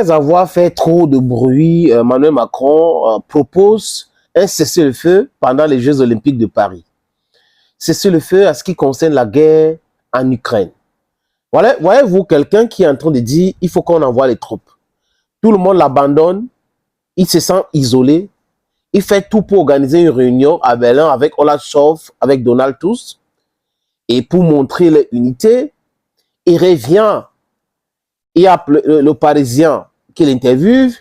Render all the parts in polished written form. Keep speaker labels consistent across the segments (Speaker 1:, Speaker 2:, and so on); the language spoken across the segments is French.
Speaker 1: Après avoir fait trop de bruit, Emmanuel Macron propose un cessez-le-feu pendant les Jeux Olympiques de Paris. Cessez-le-feu à ce qui concerne la guerre en Ukraine. Voilà, voyez-vous quelqu'un qui est en train de dire il faut qu'on envoie les troupes. Tout le monde l'abandonne, il se sent isolé, il fait tout pour organiser une réunion à Berlin avec Olaf Scholz, avec Donald Tusk, et pour montrer l'unité, il revient, il appelle le Parisien qui l'interviewe,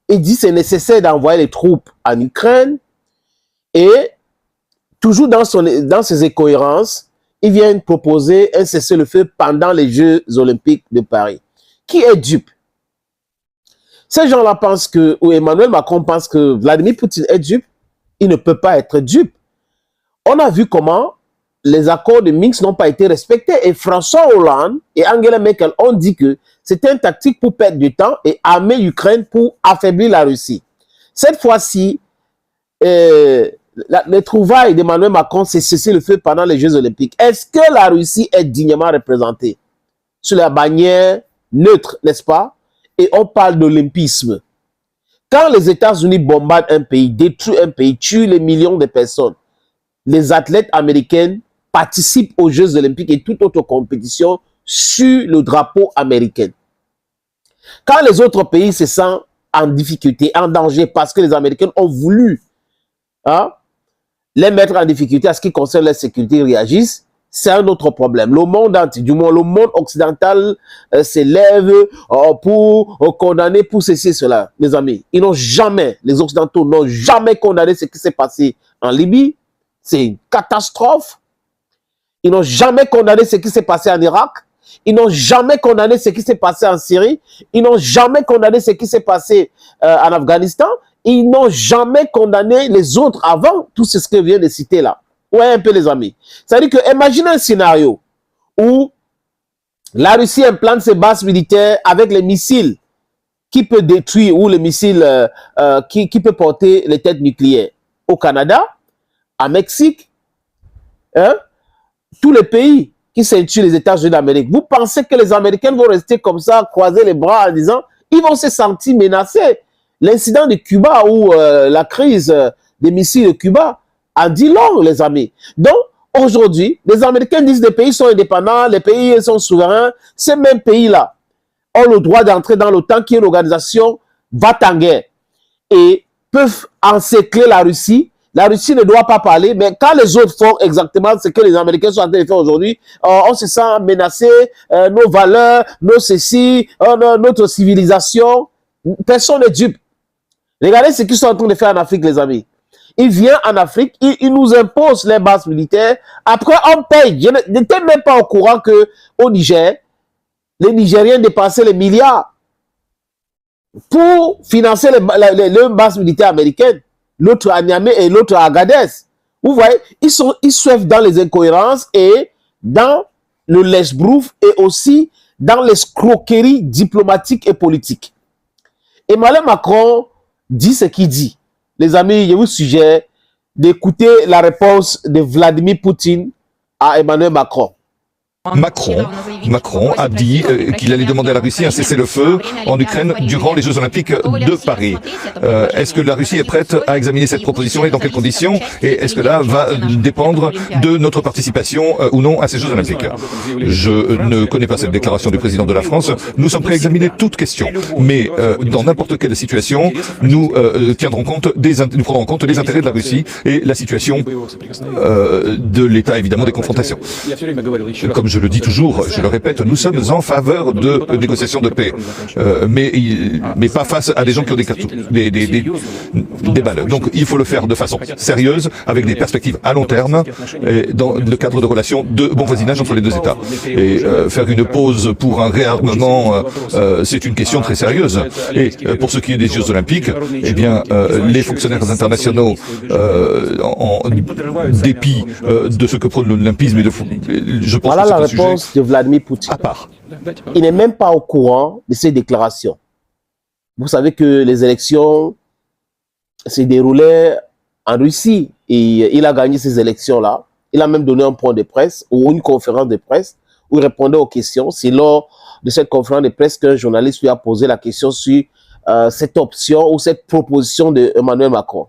Speaker 1: il dit c'est nécessaire d'envoyer les troupes en Ukraine, et toujours dans ses incohérences, il vient proposer un cessez-le-feu pendant les Jeux Olympiques de Paris. Qui est dupe? Ces gens-là pensent que, ou Emmanuel Macron pense que Vladimir Poutine est dupe. Il ne peut pas être dupe. On a vu comment les accords de Minsk n'ont pas été respectés. Et François Hollande et Angela Merkel ont dit que c'était une tactique pour perdre du temps et armer l'Ukraine pour affaiblir la Russie. Cette fois-ci, les trouvailles d'Emmanuel Macron, c'est cesser le feu pendant les Jeux Olympiques. Est-ce que la Russie est dignement représentée sur la bannière neutre, n'est-ce pas? Et on parle d'olympisme. Quand les États-Unis bombardent un pays, détruisent un pays, tuent les millions de personnes, les athlètes américains participent aux Jeux Olympiques et toute autre compétition sur le drapeau américain. Quand les autres pays se sentent en difficulté, en danger, parce que les Américains ont voulu les mettre en difficulté à ce qui concerne la sécurité, ils réagissent, c'est un autre problème. Le monde entier, du moins le monde occidental s'élève pour condamner, pour ceci, cela. Mes amis, ils n'ont jamais, les Occidentaux n'ont jamais condamné ce qui s'est passé en Libye. C'est une catastrophe. Ils n'ont jamais condamné ce qui s'est passé en Irak. Ils n'ont jamais condamné ce qui s'est passé en Syrie. Ils n'ont jamais condamné ce qui s'est passé en Afghanistan. Ils n'ont jamais condamné les autres avant tout ce que je viens de citer là. Ouais, un peu les amis. C'est-à-dire que, imaginez un scénario où la Russie implante ses bases militaires avec les missiles qui peut détruire, ou les missiles qui peut porter les têtes nucléaires au Canada, à Mexique, tous les pays qui ceinturent les États-Unis d'Amérique. Vous pensez que les Américains vont rester comme ça, croiser les bras en disant, ils vont se sentir menacés. L'incident de Cuba ou la crise des missiles de Cuba a dit long, les amis. Donc, aujourd'hui, les Américains disent que les pays sont indépendants, les pays sont souverains. Ces mêmes pays-là ont le droit d'entrer dans l'OTAN, qui est une organisation va-t-en-guerre, et peuvent encercler la Russie. La Russie ne doit pas parler, mais quand les autres font exactement ce que les Américains sont en train de faire aujourd'hui, on se sent menacé, nos valeurs, nos ceci, notre civilisation, personne n'est dupe. Regardez ce qu'ils sont en train de faire en Afrique, les amis. Ils viennent en Afrique, ils nous imposent les bases militaires. Après, on paye. Je n'étais même pas au courant qu'au Niger, les Nigériens dépensaient les milliards pour financer les bases militaires américaines. L'autre à Niamey et l'autre à Agadez. Vous voyez, ils souffrent dans les incohérences et dans le lèche-brouf et aussi dans l'escroquerie diplomatique et politique. Emmanuel Macron dit ce qu'il dit. Les amis, je vous suggère d'écouter la réponse de Vladimir Poutine à Emmanuel Macron.
Speaker 2: Macron a dit qu'il allait demander à la Russie un cessez-le-feu en Ukraine durant les Jeux Olympiques de Paris. Est-ce que la Russie est prête à examiner cette proposition et dans quelles conditions? Et est-ce que là va dépendre de notre participation ou non à ces Jeux Olympiques? Je ne connais pas cette déclaration du président de la France. Nous sommes prêts à examiner toute question. Mais dans n'importe quelle situation, nous prendrons en compte les intérêts de la Russie et la situation de l'état, évidemment, des confrontations. Comme je le dis toujours, je le répète, nous sommes en faveur de négociations de paix, mais pas face à des gens qui ont des balles. Donc il faut le faire de façon sérieuse, avec des perspectives à long terme, et dans le cadre de relations de bon voisinage entre les deux États. Et faire une pause pour un réarmement, c'est une question très sérieuse. Et pour ce qui est des Jeux Olympiques, eh bien, les fonctionnaires internationaux, en dépit de ce que prône l'olympisme, je pense
Speaker 1: voilà la réponse de Vladimir Poutine.
Speaker 2: À part.
Speaker 1: Il n'est même pas au courant de ces déclarations. Vous savez que les élections se déroulaient en Russie et il a gagné ces élections-là. Il a même donné un point de presse ou une conférence de presse où il répondait aux questions. C'est lors de cette conférence de presse qu'un journaliste lui a posé la question sur cette option ou cette proposition d'Emmanuel Macron.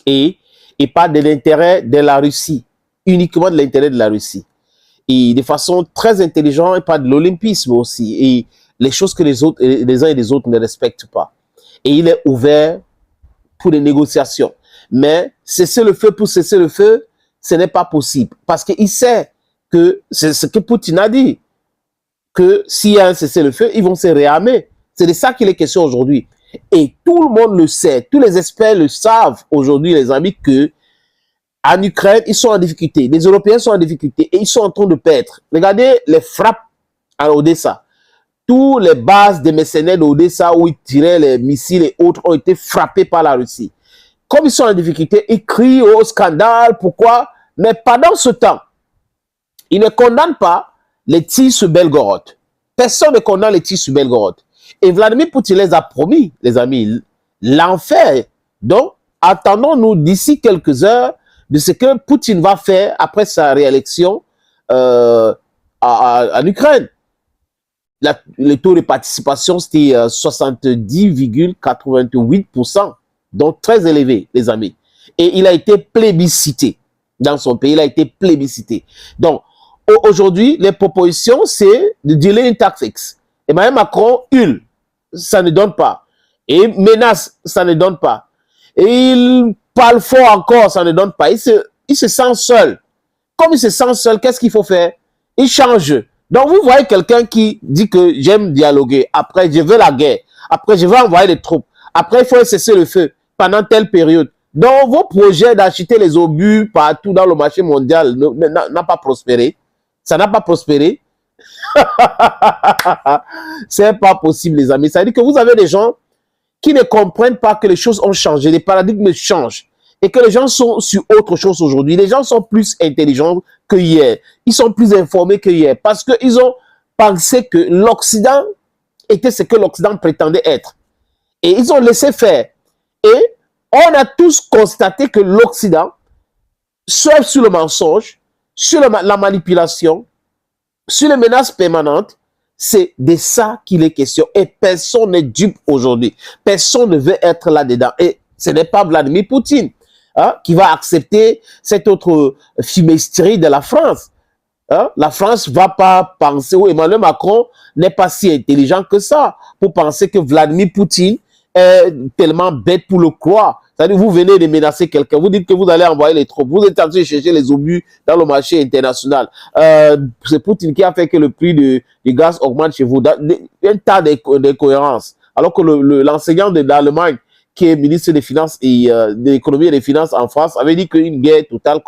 Speaker 1: Et il parle de l'intérêt de la Russie, uniquement de l'intérêt de la Russie. Et de façon très intelligente, il parle de l'olympisme aussi, et les choses que les uns et les autres ne respectent pas. Et il est ouvert pour des négociations. Mais cesser le feu pour cesser le feu, ce n'est pas possible. Parce qu'il sait que c'est ce que Poutine a dit, que s'il y a un cessez-le-feu, ils vont se réarmer. C'est de ça qu'il est question aujourd'hui. Et tout le monde le sait, tous les experts le savent aujourd'hui, les amis, que en Ukraine, ils sont en difficulté. Les Européens sont en difficulté et ils sont en train de perdre. Regardez les frappes à Odessa. Toutes les bases des mercenaires d'Odessa où ils tiraient les missiles et autres ont été frappées par la Russie. Comme ils sont en difficulté, ils crient au scandale. Pourquoi? Mais pendant ce temps, ils ne condamnent pas les tirs sur Belgorod. Personne ne condamne les tirs sur Belgorod. Et Vladimir Poutine les a promis, les amis, l'enfer. Donc, attendons-nous d'ici quelques heures de ce que Poutine va faire après sa réélection en Ukraine. Le taux de participation, c'était 70,88%, donc très élevé, les amis. Et il a été plébiscité dans son pays, il a été plébiscité. Donc, aujourd'hui, les propositions, c'est de dealer une taxe fixe. Emmanuel Macron hurle, ça ne donne pas. Et menace, ça ne donne pas. Et il parle fort encore, ça ne donne pas. Il se sent seul. Comme il se sent seul, qu'est-ce qu'il faut faire? Il change. Donc vous voyez quelqu'un qui dit que j'aime dialoguer. Après, je veux la guerre. Après, je veux envoyer des troupes. Après, il faut cesser le feu pendant telle période. Donc vos projets d'acheter les obus partout dans le marché mondial n'a pas prospéré. Ça n'a pas prospéré. C'est pas possible, les amis. Ça veut dire que vous avez des gens qui ne comprennent pas que les choses ont changé, les paradigmes changent et que les gens sont sur autre chose aujourd'hui. Les gens sont plus intelligents que hier. Ils sont plus informés que hier parce qu'ils ont pensé que l'Occident était ce que l'Occident prétendait être. Et ils ont laissé faire. Et on a tous constaté que l'Occident surfe sur le mensonge, sur la manipulation, sur les menaces permanentes. C'est de ça qu'il est question. Et personne n'est dupe aujourd'hui. Personne ne veut être là-dedans. Et ce n'est pas Vladimir Poutine qui va accepter cette autre fumisterie de la France. La France ne va pas penser, ou Emmanuel Macron n'est pas si intelligent que ça, pour penser que Vladimir Poutine est tellement bête pour le croire. C'est-à-dire, vous venez de menacer quelqu'un, vous dites que vous allez envoyer les troupes, vous êtes en train de chercher les obus dans le marché international. C'est Poutine qui a fait que le prix du gaz augmente chez vous. Un tas d'incohérences. Alors que l'enseignant d'Allemagne, qui est ministre des Finances et de l'économie et des Finances en France, avait dit qu'une guerre totale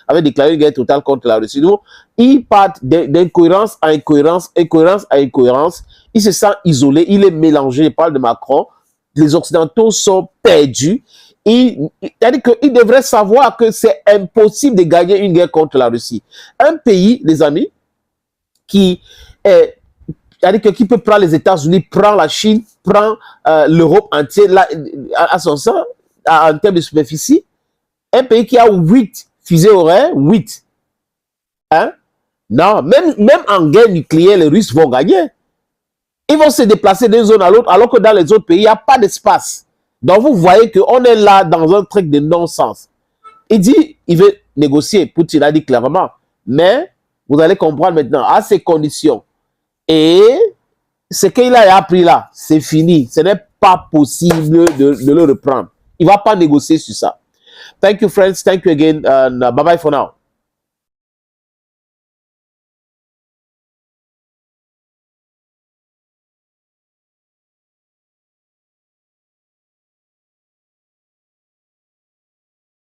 Speaker 1: avait déclaré une guerre totale contre la Russie. Donc, il part d'incohérence à incohérence, incohérence à incohérence. Il se sent isolé, il est mélangé. Il parle de Macron. Les Occidentaux sont perdus. C'est-à-dire qu'il devrait savoir que c'est impossible de gagner une guerre contre la Russie. Un pays, les amis, qui peut prendre les États-Unis, prend la Chine, prend l'Europe entière à son sein, en termes de superficie. Un pays qui a 8 fusées horaires, 8. Hein? Non, même en guerre nucléaire, les Russes vont gagner. Ils vont se déplacer d'une zone à l'autre, alors que dans les autres pays, il n'y a pas d'espace. Donc, vous voyez qu'on est là dans un truc de non-sens. Il dit, il veut négocier. Poutine a dit clairement. Mais, vous allez comprendre maintenant, à ces conditions. Et ce qu'il a appris là, c'est fini. Ce n'est pas possible de le reprendre. Il ne va pas négocier sur ça. Thank you, friends. Thank you again. And bye-bye for now.